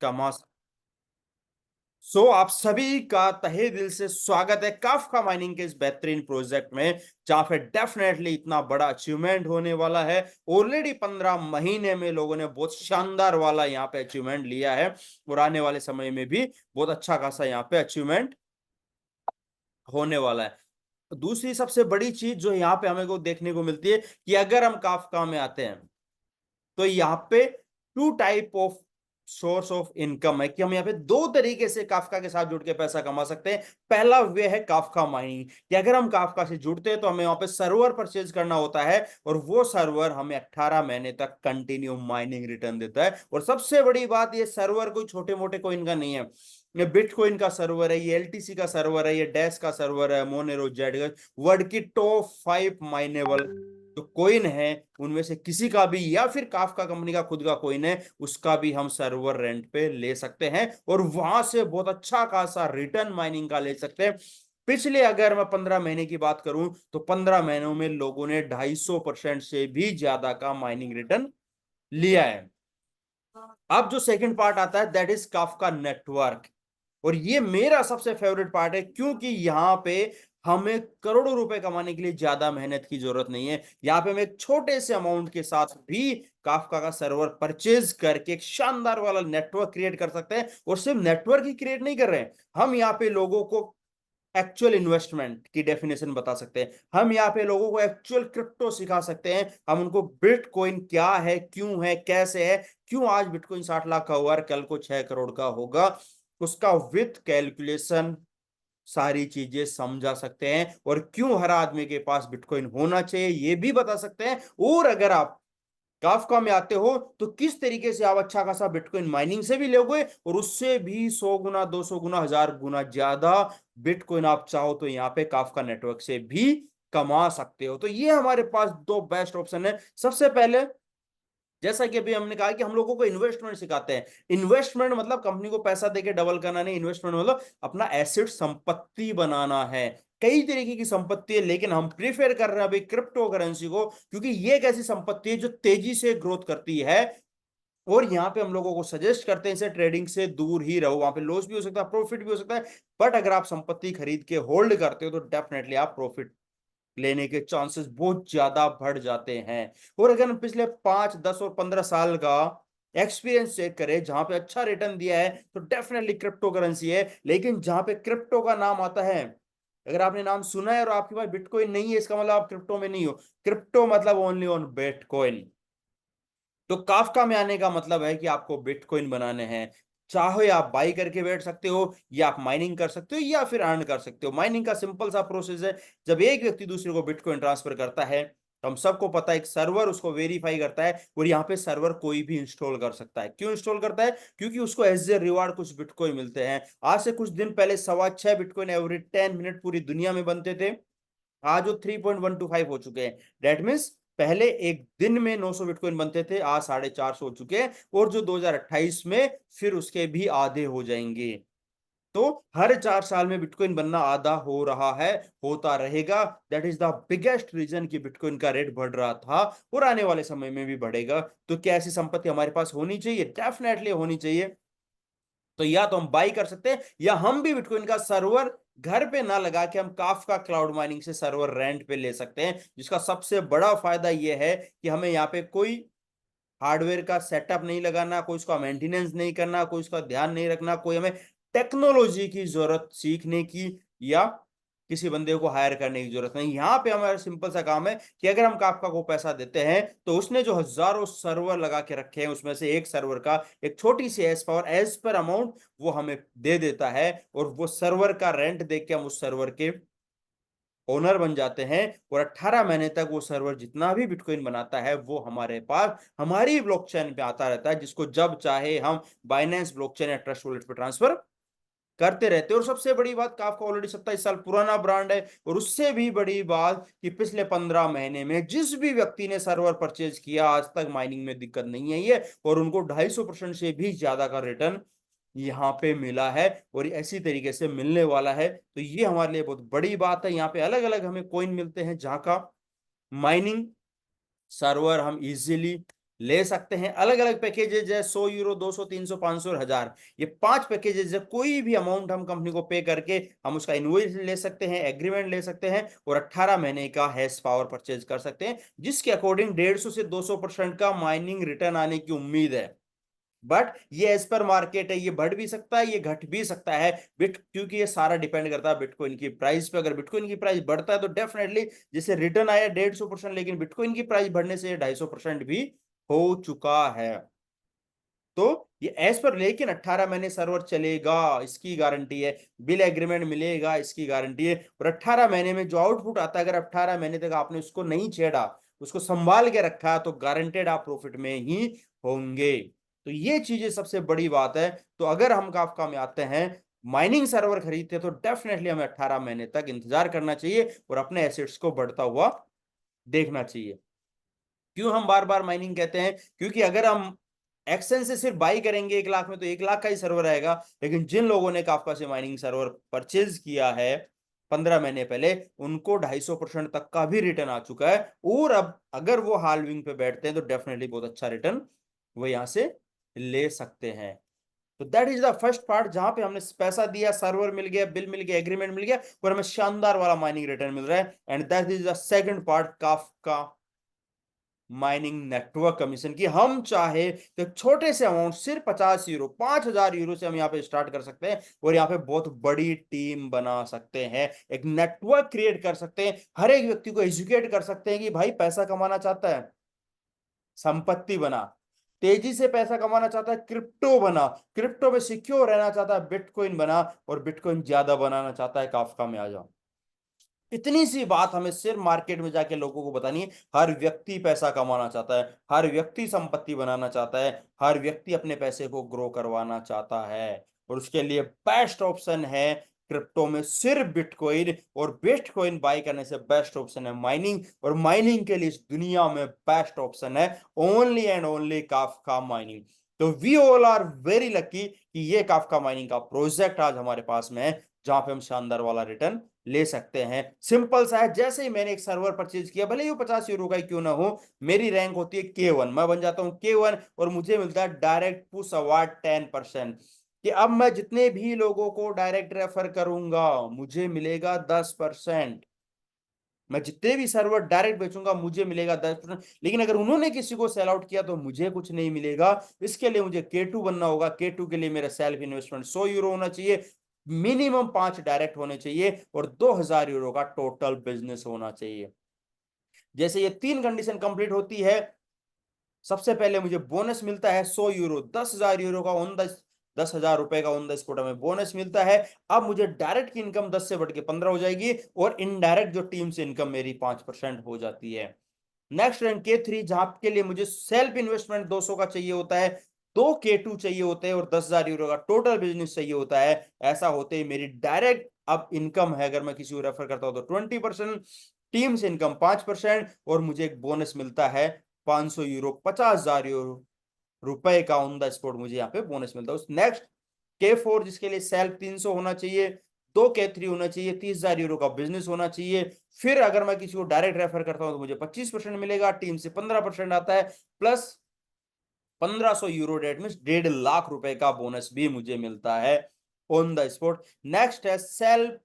कमा। आप सभी का तहे दिल से स्वागत है काफका माइनिंग के इस बेहतरीन प्रोजेक्ट में, जहां पे डेफिनेटली इतना बड़ा अचीवमेंट होने वाला है। ऑलरेडी 15 महीने में लोगों ने बहुत शानदार वाला यहाँ पे अचीवमेंट लिया है, और आने वाले समय में भी बहुत अच्छा खासा यहाँ पे अचीवमेंट होने वाला है। दूसरी सबसे बड़ी चीज जो यहाँ पे हमें को देखने को मिलती है कि अगर हम काफका में आते हैं तो यहाँ पे two type of source of income है, कि हम यहाँ पे दो तरीके से काफका के साथ जुड़ के पैसा कमा सकते हैं। पहला वे है काफका माइनिंग, कि अगर हम काफका से जुड़ते हैं तो हमें वहां पे सर्वर परचेज करना होता है, और वो सर्वर हमें 18 महीने तक कंटिन्यू माइनिंग रिटर्न देता है। और सबसे बड़ी बात, ये सर्वर कोई छोटे मोटे कोइन का नहीं है, ये बिटकॉइन का सर्वर है, ये एलटीसी का सर्वर है, ये डैश का सर्वर है, मोनेरो, जेड, वर्ल्ड की टॉप 5 माइनेबल जो कोइन है उनमें से किसी का भी, या फिर काफका कंपनी का खुद का कोइन है, उसका भी हम सर्वर रेंट पे ले सकते हैं, और वहां से बहुत अच्छा खासा रिटर्न माइनिंग का ले सकते हैं। पिछले अगर मैं 15 महीने की बात करूं तो 15 महीनों में लोगों ने 250% से भी ज्यादा का माइनिंग रिटर्न लिया है। अब जो सेकंड पार्ट आता है दैट इज काफका नेटवर्क, और ये मेरा सबसे फेवरेट पार्ट है, क्योंकि यहां पे हमें करोड़ों रुपए कमाने के लिए ज्यादा मेहनत की जरूरत नहीं है। यहां पे हम एक छोटे से अमाउंट के साथ भी काफका का सर्वर परचेज करके एक शानदार वाला नेटवर्क क्रिएट कर सकते हैं। और सिर्फ नेटवर्क ही क्रिएट नहीं कर रहे हैं, हम यहाँ पे लोगों को एक्चुअल इन्वेस्टमेंट की डेफिनेशन बता सकते हैं, हम यहाँ पे लोगों को एक्चुअल क्रिप्टो सिखा सकते हैं, हम उनको बिटकॉइन क्या है, क्यों है, कैसे है, क्यों आज बिटकॉइन 60 लाख का हुआ और कल को 6 करोड़ का होगा, उसका विथ कैलकुलेशन सारी चीजें समझा सकते हैं, और क्यों हर आदमी के पास बिटकॉइन होना चाहिए ये भी बता सकते हैं। और अगर आप काफका में आते हो तो किस तरीके से आप अच्छा खासा बिटकॉइन माइनिंग से भी लोगे, और उससे भी 100 गुना, 200 गुना, 1000 गुना ज्यादा बिटकॉइन आप चाहो तो यहाँ पे काफका नेटवर्क से भी कमा सकते हो। तो ये हमारे पास दो बेस्ट ऑप्शन है। सबसे पहले, जैसा कि अभी हमने कहा कि हम लोगों को इन्वेस्टमेंट सिखाते हैं। इन्वेस्टमेंट मतलब कंपनी को पैसा देके डबल करना नहीं, इन्वेस्टमेंट मतलब अपना एसेट संपत्ति बनाना है। कई तरीके की संपत्ति है, लेकिन हम प्रीफर कर रहे हैं अभी क्रिप्टो करेंसी को, क्योंकि ये एक ऐसी संपत्ति है जो तेजी से ग्रोथ करती है। और यहाँ पे हम लोगों को सजेस्ट करते हैं इसे ट्रेडिंग से दूर ही रहो, वहां पे लॉस भी हो सकता है, प्रॉफिट भी हो सकता है। बट अगर आप संपत्ति खरीद के होल्ड करते हो तो डेफिनेटली आप प्रॉफिट लेने के चांसेस बहुत ज्यादा बढ़ जाते हैं। और अगर हम पिछले 5, 10 और 15 साल का एक्सपीरियंस चेक करें, जहां पे अच्छा रिटर्न दिया है तो डेफिनेटली क्रिप्टो करेंसी है। लेकिन जहां पे क्रिप्टो का नाम आता है, अगर आपने नाम सुना है और आपके पास बिटकॉइन नहीं है, इसका मतलब आप क्रिप्टो में नहीं हो। क्रिप्टो मतलब ओनली ऑन बिटकॉइन। तो काफका में आने का मतलब है कि आपको बिटकॉइन बनाने हैं। चाहे आप बाई करके बैठ सकते हो, या आप माइनिंग कर सकते हो, या फिर अर्न कर सकते हो। माइनिंग का सिंपल सा प्रोसेस है, जब एक व्यक्ति दूसरे को बिटकॉइन ट्रांसफर करता है तो हम सबको पता है एक सर्वर उसको वेरीफाई करता है, और यहाँ पे सर्वर कोई भी इंस्टॉल कर सकता है। क्यों इंस्टॉल करता है? क्योंकि उसको एज ए रिवार्ड कुछ बिटकॉइन मिलते हैं। आज से कुछ दिन पहले 6.25 बिटकॉइन एवरी 10 मिनट पूरी दुनिया में बनते थे, आज वो 3.125 हो चुके हैं। डेट मीन्स पहले एक दिन में 900 बिटकॉइन बनते थे, आज 450 हो चुके हैं, और जो 2028 में फिर उसके भी आधे हो जाएंगे। तो हर 4 साल में बिटकॉइन बनना आधा हो रहा है, होता रहेगा। That is the biggest reason कि बिटकॉइन का रेट बढ़ रहा था, और आने वाले समय में भी बढ़ेगा। तो क्या ऐसी संपत्ति हमारे पास होनी चाहिए? डेफिनेटली होनी चाहिए। तो या तो हम बाई कर सकते हैं, या हम भी बिटकॉइन का सर्वर घर पे ना लगा के हम काफका क्लाउड माइनिंग से सर्वर रेंट पे ले सकते हैं, जिसका सबसे बड़ा फायदा यह है कि हमें यहाँ पे कोई हार्डवेयर का सेटअप नहीं लगाना, कोई उसका मेंटेनेंस नहीं करना, कोई उसका ध्यान नहीं रखना, कोई हमें टेक्नोलॉजी की जरूरत सीखने की या किसी बंदे को हायर करने की जरूरत नहीं। यहाँ पे हमारा सिंपल सा काम है कि अगर हम काफका को पैसा देते हैं तो उसने जो हजारों सर्वर लगा के रखे हैं उसमें से एक सर्वर का एक छोटी सी एज पावर एज पर अमाउंट वो हमें दे देता है, और वो सर्वर का रेंट देके हम उस सर्वर के ओनर बन जाते हैं। और 18 महीने तक वो सर्वर जितना भी बिटकॉइन बनाता है वो हमारे पास हमारी ब्लॉकचेन पे आता रहता है, जिसको जब चाहे हम बाइनेंस ब्लॉकचेन या ट्रस्ट वॉलेट पे ट्रांसफर करते रहते हैं। और सबसे बड़ी बात, काफका ऑलरेडी 27 साल पुराना ब्रांड है, और उससे भी बड़ी बात कि पिछले 15 महीने में जिस भी व्यक्ति ने सर्वर परचेज किया आज तक माइनिंग में दिक्कत नहीं आई है, और उनको 250% से भी ज्यादा का रिटर्न यहाँ पे मिला है, और ऐसी तरीके से मिलने वाला है। तो ये हमारे लिए बहुत बड़ी बात है। यहाँ पे अलग अलग हमें कोइन मिलते हैं, जहाँ का माइनिंग सर्वर हम इजीली ले सकते हैं। अलग अलग पैकेजेज है, 100 यूरो, 200, 300, 500 और 1000। ये 5 पैकेजेज है। कोई भी अमाउंट हम कंपनी को पे करके हम उसका इनवॉइस ले सकते हैं, एग्रीमेंट ले सकते हैं और 18 महीने का हैश पावर परचेज कर सकते हैं, जिसके अकॉर्डिंग 150 से 200% का माइनिंग रिटर्न आने की उम्मीद है। बट ये एज पर मार्केट है, ये बढ़ भी सकता है, ये घट भी सकता है। क्योंकि ये सारा डिपेंड करता है बिटकॉइन की प्राइस पे। अगर बिटकॉइन की प्राइस बढ़ता है तो डेफिनेटली जैसे रिटर्न आया 150%, लेकिन बिटकॉइन की प्राइस बढ़ने से 250% भी हो चुका है। तो ये एज पर, लेकिन 18 महीने सर्वर चलेगा इसकी गारंटी है, बिल एग्रीमेंट मिलेगा इसकी गारंटी है। और 18 महीने में जो आउटपुट आता है, अगर 18 महीने तक आपने उसको नहीं छेड़ा, उसको संभाल के रखा, तो गारंटेड आप प्रॉफिट में ही होंगे। तो ये चीजें सबसे बड़ी बात है। तो अगर हम काफका में आते हैं, माइनिंग सर्वर खरीदते हैं, तो डेफिनेटली हमें 18 महीने तक इंतजार करना चाहिए और अपने एसेट्स को बढ़ता हुआ देखना चाहिए। क्यों हम बार बार माइनिंग कहते हैं? क्योंकि अगर हम एक्सचेंज से सिर्फ बाई करेंगे 1 लाख में, तो 1 लाख का ही सर्वर आएगा। लेकिन जिन लोगों ने काफका से माइनिंग सर्वर परचेज किया है 15 महीने पहले, उनको 250% तक का भी रिटर्न आ चुका है। और अब अगर वो हाल्विंग पे बैठते हैं तो डेफिनेटली बहुत अच्छा रिटर्न वो यहां से ले सकते हैं। तो that is the first part, जहां पे हमने पैसा दिया, सर्वर मिल गया, बिल मिल गया, एग्रीमेंट मिल गया और हमें शानदार वाला माइनिंग रिटर्न मिल रहा है। And that is the second part, Kafka mining network commission की। हम चाहे तो छोटे से अमाउंट, सिर्फ 50 यूरो, 5,000 यूरो से हम यहाँ पे स्टार्ट कर सकते हैं और यहाँ पे बहुत बड़ी टीम बना सकते हैं, एक नेटवर्क क्रिएट कर सकते हैं, हर एक व्यक्ति को एजुकेट कर सकते हैं कि भाई पैसा कमाना चाहता है, संपत्ति बना। तेजी से पैसा कमाना चाहता है, क्रिप्टो बना। क्रिप्टो में सिक्योर रहना चाहता है, बिटकॉइन बना। और बिटकॉइन ज्यादा बनाना चाहता है, काफका में आ जाओ। इतनी सी बात हमें सिर्फ मार्केट में जाके लोगों को बतानी है। हर व्यक्ति पैसा कमाना चाहता है, हर व्यक्ति संपत्ति बनाना चाहता है, हर व्यक्ति अपने पैसे को ग्रो करवाना चाहता है। और उसके लिए बेस्ट ऑप्शन है क्रिप्टो में सिर्फ बिटकॉइन। और बिटकॉइन बाय करने से बेस्ट ऑप्शन है माइनिंग। और माइनिंग के लिए इस दुनिया में बेस्ट ऑप्शन है only and only Kafka mining. तो we all are very lucky कि ये काफका माइनिंग का प्रोजेक्ट आज हमारे पास में है, जहां पे हम शानदार वाला रिटर्न ले सकते हैं। सिंपल सा है, जैसे ही मैंने एक सर्वर परचेज किया, भले ही वो 50 यूरो का ही क्यों ना हो, मेरी रैंक होती है K1, मैं बन जाता हूं K1 और मुझे मिलता है डायरेक्ट पुश अवार्ड 10%। कि अब मैं जितने भी लोगों को डायरेक्ट रेफर करूंगा मुझे मिलेगा 10%। मैं जितने भी सर्वर डायरेक्ट बेचूंगा मुझे मिलेगा 10%। लेकिन अगर उन्होंने किसी को सेल आउट किया तो मुझे कुछ नहीं मिलेगा। इसके लिए मुझे K2 बनना होगा। K2 के लिए मेरा सेल्फ इन्वेस्टमेंट 100 यूरो होना चाहिए, मिनिमम 5 डायरेक्ट होने चाहिए और 2,000 यूरो का टोटल बिजनेस होना चाहिए। जैसे ये 3 कंडीशन कंप्लीट होती है, सबसे पहले मुझे बोनस मिलता है 100 यूरो, 10,000 यूरो का ऑन द 10,000 रुपए का ऑन द स्पॉट हमें बोनस मिलता है। अब मुझे डायरेक्ट की इनकम 10 से बढ़ के 15 हो जाएगी और इनडायरेक्ट जो टीम से इनकम मेरी 5% हो जाती है। नेक्स्ट रैंक K3, जहां के लिए मुझे सेल्फ इन्वेस्टमेंट 200 का चाहिए होता है, 2 K2 चाहिए होते हैं और 10,000 यूरो का टोटल बिजनेस चाहिए होता है। ऐसा होते ही मेरी डायरेक्ट अब इनकम है, अगर मैं किसी को रेफर करता हूं तो 20%, टीम से इनकम 5% और मुझे एक बोनस मिलता है 500 यूरो, 50,000 यूरो रुपए का ऑन द स्पॉट मुझे यहाँ पे बोनस मिलता है। नेक्स्ट K4, जिसके लिए सेल्फ 300 होना चाहिए, 2 K3 होना चाहिए, 30,000 यूरो का बिजनेस होना चाहिए। फिर अगर मैं किसी को डायरेक्ट रेफर करता हूं तो मुझे 25% मिलेगा, टीम से 15% आता है, plus 1,500 euro, that mean 1.5 lakh रुपए का बोनस भी मुझे मिलता है ऑन द स्पॉट। नेक्स्ट है सेल्फ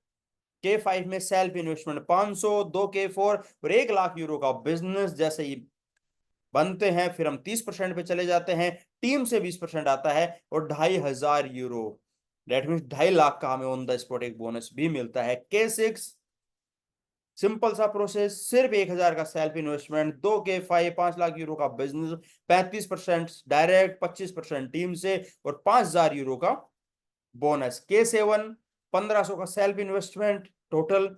K5 में सेल्फ इन्वेस्टमेंट 500, 2 K4 और 1 लाख यूरो का बिजनेस जैसे ही बनते हैं, फिर हम 30% पे चले जाते हैं, टीम से 20% आता है और 2,500 यूरो, डेट मीन 2.5 लाख का हमें ऑन द स्पॉट एक बोनस भी मिलता है। K6, सिंपल सा प्रोसेस, सिर्फ 1,000 का self investment, 2 K5, 5 lakh euro का बिजनेस, 35% डायरेक्ट, 25% टीम से और 5,000 यूरो का बोनस। K7, 1,500 का self investment total,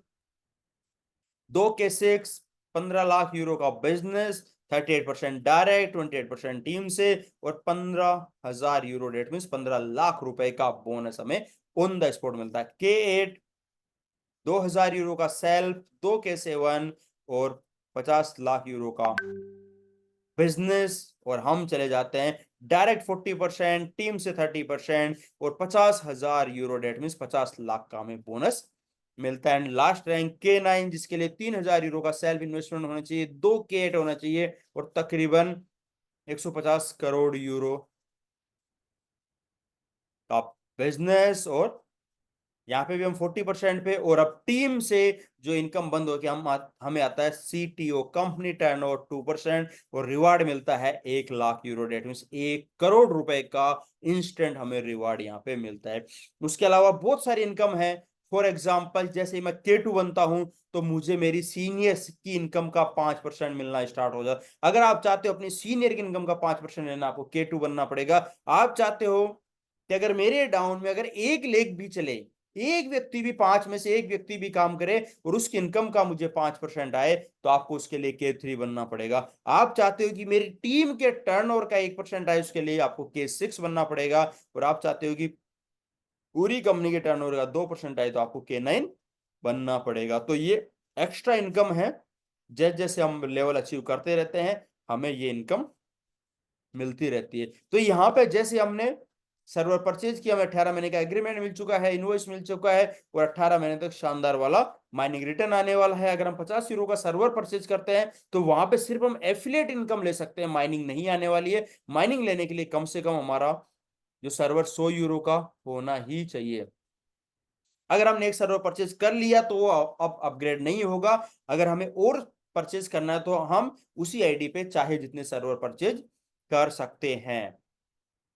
2 K6, 15 lakh euro का बिजनेस, 38% डायरेक्ट, 28% टीम से और 15,000 यूरो, डेट मीन 15 लाख रुपए का बोनस हमें ऑन द स्पॉट मिलता है। K8, 2,000 यूरो का सेल्फ, 2 K7 और 50 लाख यूरो का बिजनेस और हम चले जाते हैं डायरेक्ट 40%, टीम से 30% और 50,000 यूरो, डेट मीन 50 लाख का हमें बोनस मिलता है। एंड लास्ट रैंक K9, जिसके लिए 3,000 यूरो का सेल्फ इन्वेस्टमेंट होना चाहिए, 2 K8 होना चाहिए और तकरीबन 150 करोड़ यूरो का बिजनेस, और यहाँ पे भी हम 40% पे, और अब टीम से जो इनकम बंद हो के हमें आता है सीटीओ कंपनी टर्नओवर 2%, और रिवार्ड मिलता है 1 lakh euro, that means 1 crore रुपए का इंस्टेंट हमें रिवार्ड यहाँ पे मिलता है। उसके अलावा बहुत सारी इनकम है। फॉर एग्जाम्पल जैसे मैं K2 बनता हूं तो मुझे मेरी सीनियर्स की इनकम का 5% मिलना स्टार्ट हो जाता। अगर आप चाहते हो अपनी सीनियर की इनकम का 5% लेना, आपको K2 बनना पड़ेगा। आप चाहते हो कि अगर मेरे डाउन में अगर एक लेग भी चले, एक व्यक्ति भी, 5 में से एक व्यक्ति भी काम करे और उसकी इनकम का मुझे 5% आए, तो आपको उसके लिए K3 बनना पड़ेगा। आप चाहते हो कि मेरी टीम के टर्नओवर का 1% आए, उसके लिए आपको K6 बनना पड़ेगा। और आप चाहते हो कि पूरी कंपनी के टर्नओवर का 2% आए, तो आपको K9 बनना पड़ेगा। तो ये एक्स्ट्रा इनकम है, जैसे जैसे हम लेवल अचीव करते रहते हैं हमें ये इनकम मिलती रहती है। तो यहाँ पे जैसे हमने सर्वर परचेज किया, हमें 18 महीने का एग्रीमेंट मिल चुका है, इनवॉइस मिल चुका है, और 18 महीने तक शानदार वाला माइनिंग रिटर्न आने वाला है। अगर हम 50 यूरो का सर्वर परचेज करते हैं तो वहां पे सिर्फ हम एफिलिएट इनकम ले सकते हैं, माइनिंग नहीं आने वाली है। माइनिंग लेने के लिए कम से कम हमारा जो सर्वर 100 यूरो का होना ही चाहिए। अगर हमने एक सर्वर परचेज कर लिया तो वो अब अपग्रेड नहीं होगा। अगर हमें और परचेज करना है तो हम उसी आईडी पे चाहे जितने सर्वर परचेज कर सकते हैं।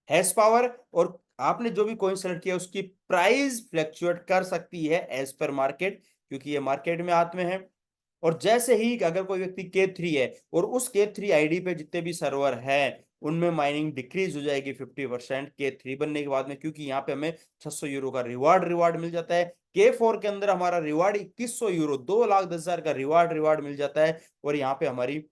हैश पावर और आपने जो भी कॉइन सेलेक्ट किया उसकी प्राइस फ्लैक्चुएट कर सकती है एज पर मार्केट, क्योंकि ये मार्केट में हाथ में है। और जैसे ही अगर कोई व्यक्ति K3 है और उस K3 आईडी पे जितने भी सर्वर है उनमें माइनिंग डिक्रीज हो जाएगी 50% K3 बनने के बाद में, क्योंकि यहाँ पे हमें 600 यूरो का रिवार्ड मिल जाता है। K4 के अंदर हमारा रिवार्ड 2100 यूरो, 2,10,000 का रिवार्ड मिल जाता है। और यहाँ पे हमारी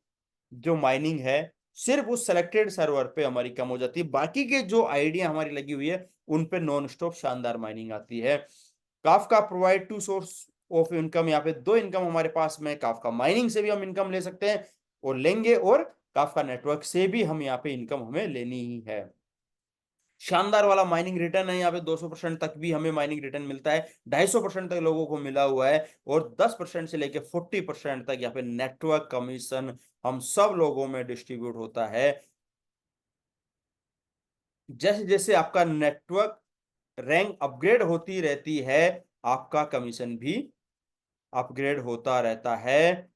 जो माइनिंग है सिर्फ उस सेलेक्टेड सर्वर पे हमारी कम हो जाती है, बाकी के जो आइडिया हमारी लगी हुई है उन पे नॉन स्टॉप शानदार माइनिंग आती है। Kafka provide 2 source of income, यहाँ पे 2 इनकम हमारे पास में, काफका माइनिंग से भी हम इनकम ले सकते हैं और लेंगे, और काफका नेटवर्क से भी हम यहाँ पे इनकम हमें लेनी ही है। शानदार वाला माइनिंग रिटर्न है, यहाँ पे 200% तक भी हमें माइनिंग रिटर्न मिलता है, 250% तक लोगों को मिला हुआ है, और 10% से लेकर 40% तक यहाँ पे नेटवर्क कमीशन हम सब लोगों में डिस्ट्रीब्यूट होता है। जैसे जैसे आपका नेटवर्क रैंक अपग्रेड होती रहती है आपका कमीशन भी अपग्रेड होता रहता है।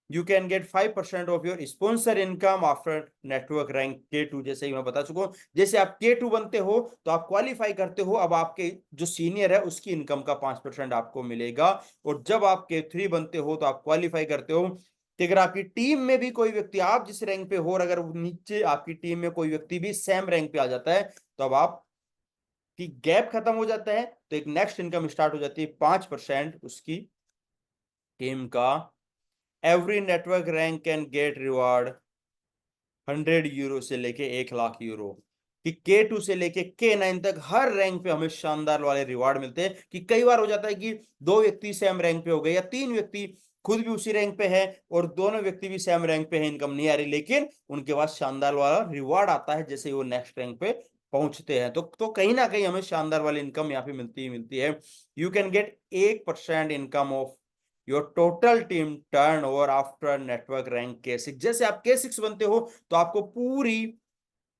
You can get 5% of your sponsor income after network rank K2, जैसे ही मैं बता चुका हूं। जैसे आप K2 बनते हो तो आप क्वालिफाई करते हो, अब आपके जो सीनियर है उसकी इनकम का 5% आपको मिलेगा। और जब आप K3 बनते हो तो आप क्वालिफाई करते हो कि अगर आपकी टीम में भी कोई व्यक्ति आप जिस रैंक पे हो और अगर नीचे आपकी टीम में कोई व्यक्ति भी सेम रैंक पे आ जाता है तो अब आप की गैप खत्म हो जाता है, तो एक नेक्स्ट इनकम स्टार्ट हो जाती है 5% उसकी टीम का। Every network rank can get reward 100 euro से लेके 1 लाख यूरो, कि K2 से लेके K9 तक हर रैंक पे हमें शानदार वाले रिवार्ड मिलते हैं। कि कई बार हो जाता है कि 2 व्यक्ति सेम रैंक पे हो गए या 3 व्यक्ति खुद भी उसी रैंक पे है और दोनों व्यक्ति भी सेम रैंक पे है, इनकम नहीं आ रही, लेकिन उनके पास शानदार वाला रिवार्ड आता है जैसे ही वो नेक्स्ट रैंक पे पहुंचते हैं। तो कहीं ना कहीं हमें शानदार वाली इनकम यहाँ पे मिलती ही मिलती है। You can get 1% income of your total team turn over after network rank K6। जैसे आप K6 बनते हो तो आपको पूरी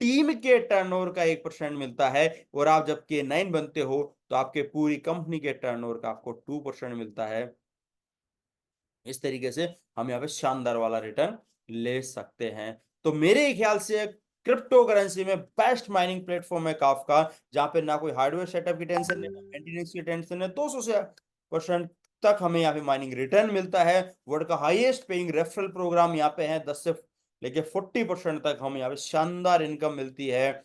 टीम के टर्नओवर का 1% मिलता है, और आप जब K9 बनते हो तो आपके पूरी कंपनी के टर्नओवर का आपको 2% मिलता है। इस तरीके से हम यहाँ पे शानदार वाला रिटर्न ले सकते हैं। तो मेरे ख्याल से क्रिप्टो करेंसी में बेस्ट माइनिंग प्लेटफॉर्म है काफका, जहां पे ना कोई हार्डवेयर सेटअप की टेंशन है ना मेंटेनेंस की टेंशन है। 200 से परसेंट तक हमें यहाँ पे माइनिंग रिटर्न मिलता है। वर्ल्ड का हाईएस्ट पेइंग रेफरल प्रोग्राम यहाँ पे है, 10 से लेके 40% तक हमें यहाँ पे शानदार इनकम मिलती है।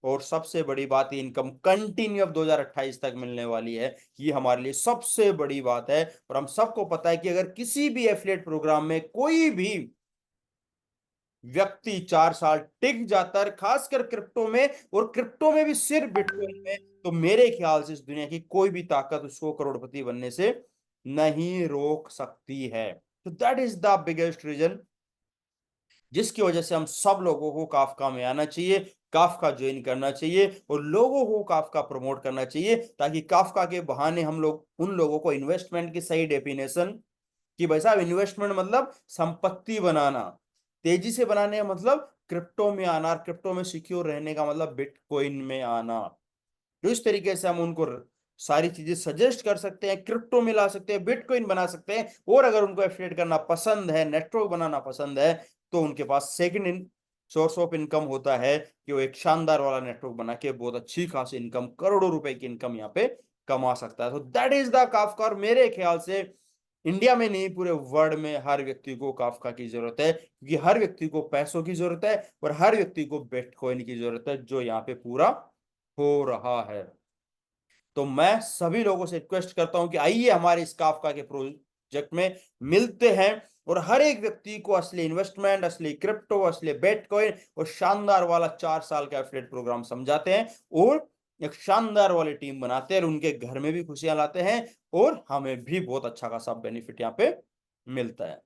और सबसे बड़ी बात, ये इनकम कंटिन्यू अब 2028 तक मिलने वाली है, ये हमारे लिए सबसे बड़ी बात है। और हम सबको पता है कि अगर किसी भी एफिलिएट प्रोग्राम में कोई भी व्यक्ति 4 साल टिक जाता है, खासकर क्रिप्टो में, और क्रिप्टो में भी सिर्फ बिटकॉइन में, तो मेरे ख्याल से इस दुनिया की कोई भी ताकत उसको करोड़पति बनने से नहीं रोक सकती है। तो that is the biggest reason जिसकी वजह से हम सब लोगों को काफका में आना चाहिए, काफका ज्वाइन करना चाहिए और लोगों को काफका प्रमोट करना चाहिए, ताकि काफका के बहाने हम लोग उन लोगों को इन्वेस्टमेंट की सही डेफिनेशन, कि भाई साहब इन्वेस्टमेंट मतलब संपत्ति बनाना, तेजी से बनाने का मतलब क्रिप्टो में आना, और क्रिप्टो में सिक्योर रहने का मतलब बिटकॉइन में आना। तो इस तरीके से हम उनको सारी चीजें सजेस्ट कर सकते हैं, क्रिप्टो में ला सकते हैं, बिटकॉइन बना सकते हैं। और अगर उनको एफिलिएट करना पसंद है, नेटवर्क बनाना पसंद है, तो उनके पास second in source of income होता है कि वो एक शानदार वाला नेटवर्क बना के बहुत अच्छी खासी इनकम, करोड़ों रुपए की इनकम यहाँ पे कमा सकता है। तो दैट इज द काफका। और मेरे ख्याल से इंडिया में नहीं, पूरे वर्ल्ड में हर व्यक्ति को काफका की जरूरत है, क्योंकि हर व्यक्ति को पैसों की जरूरत है और हर व्यक्ति को बिटकॉइन की जरूरत है, जो यहाँ पे पूरा हो रहा है। तो मैं सभी लोगों से रिक्वेस्ट करता हूं कि आइए हमारे इस काफका के प्रोजेक्ट में मिलते हैं, और हर एक व्यक्ति को असली इन्वेस्टमेंट, असली क्रिप्टो, असली बिटकॉइन और शानदार वाला 4 साल का एफिलिएट प्रोग्राम समझाते हैं, और एक शानदार वाली टीम बनाते हैं, और उनके घर में भी खुशियां लाते हैं, और हमें भी बहुत अच्छा खासा बेनिफिट यहाँ पे मिलता है।